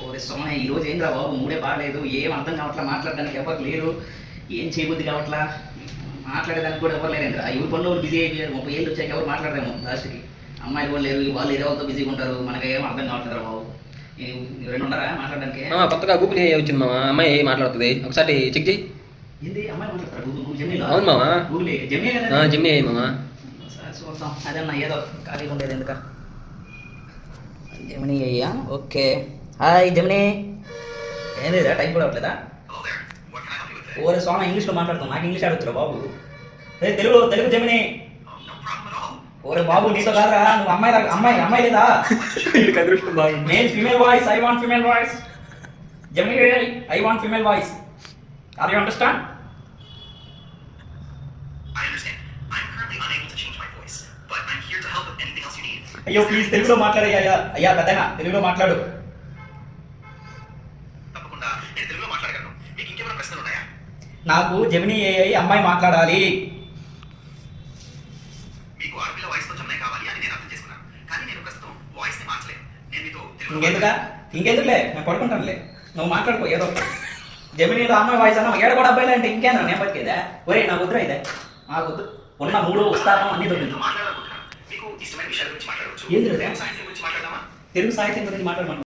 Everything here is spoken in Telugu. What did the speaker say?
ఓరే సోమ ఈ రోజు ఏంద్రా బాబు మూడే బాగలేదు, ఏం అర్థం కావట్లా, మాట్లాడడానికి ఎవరు లేరు, ఏం చేయబుద్ధి కావట్లా, మాట్లాడేదానికి కూడా ఎవరు లేరండి. ఆ ఎవరి పనులు బిజీ అయిపోయారు. 30 ఏళ్ళు వచ్చాక ఎవరు మాట్లాడరేమో లాస్ట్కి. అమ్మాయిలు కూడా లేరు, వాళ్ళు ఏదో వాళ్ళతో బిజీగా ఉంటారు, మనకి ఏం అర్థం కావట్లేదు బాబు. రెండు ఉన్నారా మాట్లాడడానికి? కొత్తగా గూగుల్ వచ్చింది మామ, అమ్మాయి మాట్లాడుతుంది, ఒకసారి చెక్ చేయి. ఏంది అమ్మాయి మాట్లాడతారు గూగుల్ జెమినీ? అవును మామ, గూగుల్ జెమినీ కదా? జెమినీ అయ్యి మామ. చూద్దాం, అదన్నా ఏదో ఖాళీగా ఉండేది ఎందుక. జెమినీ అయ్యా, ఓకే. Hi Gemini. ఏం లేదా, టైం కూడా అవ్వట్లేదా? ఓరే స్వామి ఇంగ్లీష్లో మాట్లాడుతాం, నాకు ఇంగ్లీష్ ఆడొచ్చురా బాబు. తెలుగు జెమినీ. ఓరే బాబు నీతో కాదురా, నువ్వు అమ్మాయి లేదా? Male female voice, I want female voice. Gemini I want female voice. Are you understand? అయ్యో ప్లీజ్ తెలుగులో మాట్లాడయ్యా. అయ్యా పెద్దగా తెలుగులో మాట్లాడు. నాకు జెమినీ ఏఐ అమ్మాయి మాట్లాడాలి. ఇంకెందుకులే నేను పడుకుంటానులే, నువ్వు మాట్లాడుకో ఏదో. జెమినీలో అమ్మాయి వాయిస్ అన్న ఏడ కూడా అబ్బాయిలు అంటే ఇంకేనా నేను బతికేదా? ఒరే నాకు వద్దురా ఇదే, నాకు వద్దు. ఉన్న 3 ఉత్సాహం అన్ని దొరికి తెలుగు సాహిత్యం గురించి మాట్లాడమని